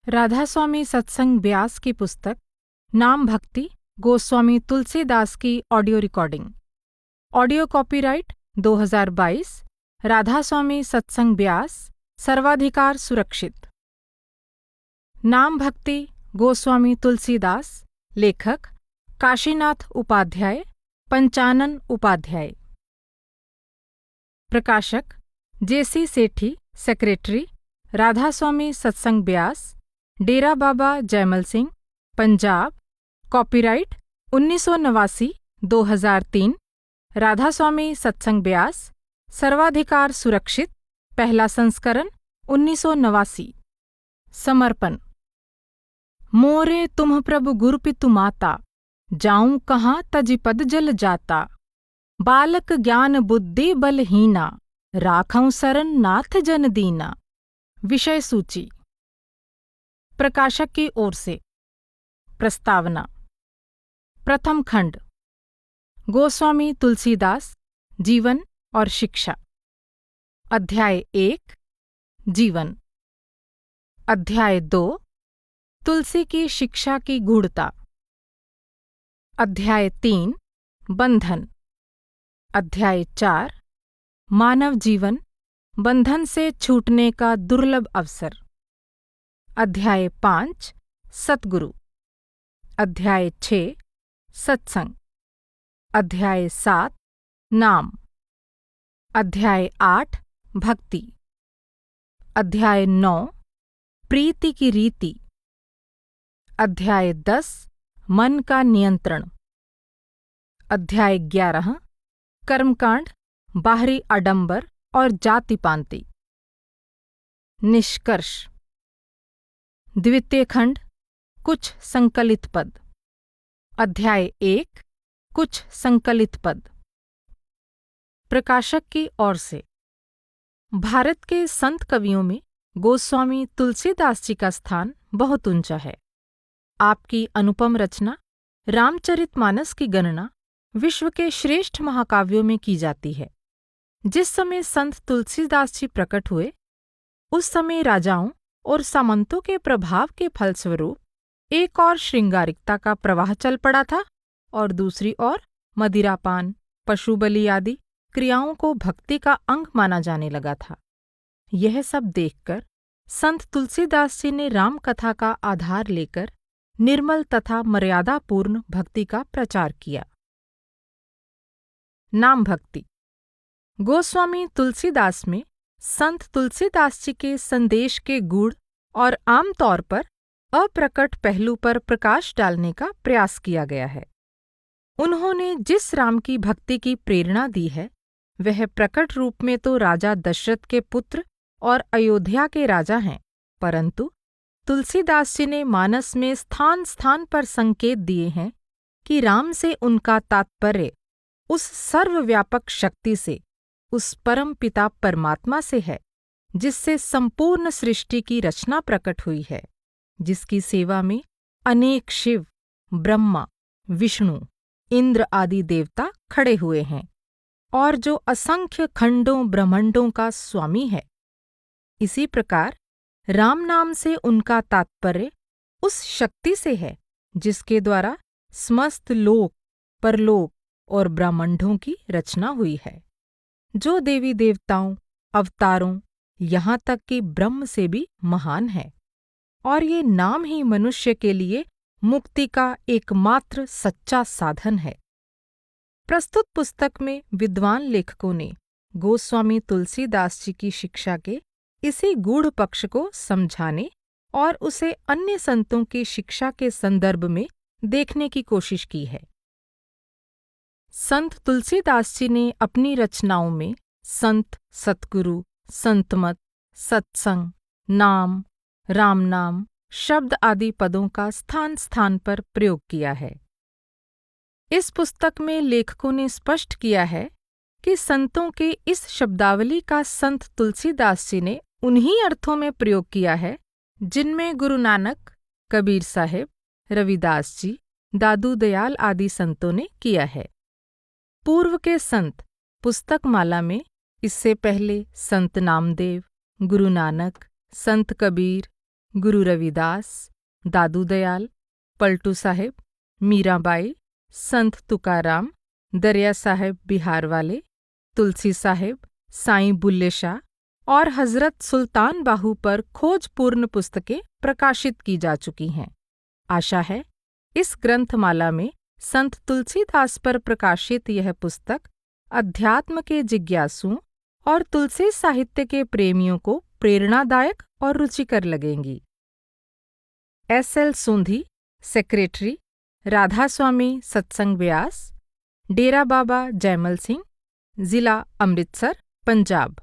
राधास्वामी सत्संग ब्यास की पुस्तक नाम भक्ति गोस्वामी तुलसीदास की audio recording. Audio copyright 2022 Radha Soami Satsang Beas, सर्वाधिकार सुरक्षित। नाम भक्ति गोस्वामी तुलसीदास। लेखक काशीनाथ उपाध्याय, पंचानन उपाध्याय। प्रकाशक जेसी सेठी, सेक्रेटरी, राधास्वामी सत्संग ब्यास, डेरा बाबा जयमल सिंह, पंजाब। कॉपीराइट 1989 2003 राधास्वामी सत्संग ब्यास, सर्वाधिकार सुरक्षित, पहला संस्करण 1989। समर्पण। मोरे तुम प्रभु गुरुपितु माता, जाऊं कहाँ तजि पद जल जाता। बालक ज्ञान बुद्धि बलहीना, राखऊं सरन नाथ जन दीना। विषय सूची। प्रकाशक की ओर से। प्रस्तावना। प्रथम खंड। गोस्वामी तुलसीदास, जीवन और शिक्षा। अध्याय 1, जीवन। अध्याय 2, तुलसी की शिक्षा की गूढ़ता। अध्याय 3, बंधन। अध्याय 4, मानव जीवन, बंधन से छूटने का दुर्लभ अवसर। अध्याय 5, सतगुरु। अध्याय 6, सत्संग। अध्याय 7, नाम। अध्याय 8, भक्ति। अध्याय 9, प्रीति की रीति। अध्याय 10, मन का नियंत्रण। अध्याय 11, कर्मकांड, बाहरी आडंबर और जाति पांति। निष्कर्ष। द्वितीय खंड, कुछ संकलित पद। अध्याय 1, कुछ संकलित पद। प्रकाशक की ओर से। भारत के संत कवियों में गोस्वामी तुलसीदास जी का स्थान बहुत ऊंचा है। आपकी अनुपम रचना रामचरितमानस की गणना विश्व के श्रेष्ठ महाकाव्यों में की जाती है। जिस समय संत तुलसीदास जी प्रकट हुए, उस समय राजाओं और सामंतों के प्रभाव के फलस्वरूप एक और श्रृंगारिकता का प्रवाह चल पड़ा था और दूसरी ओर मदिरापान, पशु बलि आदि क्रियाओं को भक्ति का अंग माना जाने लगा था। यह सब देखकर संत तुलसीदास जी ने राम कथा का आधार लेकर निर्मल तथा मर्यादापूर्ण भक्ति का प्रचार किया। नाम भक्ति। गोस्वामी तुलसीदास में संत तुलसीदास जी के संदेश के गूढ़ और आमतौर पर अप्रकट पहलू पर प्रकाश डालने का प्रयास किया गया है। उन्होंने जिस राम की भक्ति की प्रेरणा दी है, वह प्रकट रूप में तो राजा दशरथ के पुत्र और अयोध्या के राजा हैं, परंतु तुलसीदास जी ने मानस में स्थान स्थान पर संकेत दिए हैं कि राम से उनका तात्पर्य उस सर्वव्यापक शक्ति से, उस परम पिता परमात्मा से है, जिससे संपूर्ण सृष्टि की रचना प्रकट हुई है, जिसकी सेवा में अनेक शिव, ब्रह्मा, विष्णु, इंद्र आदि देवता खड़े हुए हैं और जो असंख्य खंडों ब्रह्मांडों का स्वामी है। इसी प्रकार राम नाम से उनका तात्पर्य उस शक्ति से है जिसके द्वारा समस्त लोक, परलोक और ब्रह्मांडों की रचना हुई है, जो देवी देवताओं, अवतारों, यहाँ तक कि ब्रह्म से भी महान है। और ये नाम ही मनुष्य के लिए मुक्ति का एकमात्र सच्चा साधन है। प्रस्तुत पुस्तक में विद्वान लेखकों ने गोस्वामी तुलसीदास जी की शिक्षा के इसी गूढ़ पक्ष को समझाने और उसे अन्य संतों की शिक्षा के संदर्भ में देखने की कोशिश की है। संत तुलसीदास जी ने अपनी रचनाओं में संत, सतगुरु, संतमत, सत्संग, नाम, राम नाम, शब्द आदि पदों का स्थान स्थान पर प्रयोग किया है। इस पुस्तक में लेखकों ने स्पष्ट किया है कि संतों के इस शब्दावली का संत तुलसीदास जी ने उन्हीं अर्थों में प्रयोग किया है जिनमें गुरु नानक, कबीर साहिब, रविदास जी, दादू दयाल आदि संतों ने किया है। पूर्व के संत पुस्तक माला में इससे पहले संत नामदेव, गुरु नानक, संत कबीर, गुरु रविदास, दादू दयाल, पलटू साहिब, मीराबाई, संत तुकाराम, दरिया साहिब बिहार वाले, तुलसी साहिब, साईं बुल्ले शाह और हजरत सुल्तान बाहू पर खोजपूर्ण पुस्तकें प्रकाशित की जा चुकी हैं। आशा है इस ग्रंथमाला में संत तुलसीदास पर प्रकाशित यह पुस्तक अध्यात्म के जिज्ञासुओं और तुलसी साहित्य के प्रेमियों को प्रेरणादायक और रुचिकर लगेंगी। S.L. सोंधी, सेक्रेटरी, राधा स्वामी सत्संग व्यास, डेरा बाबा जयमल सिंह, जिला अमृतसर, पंजाब।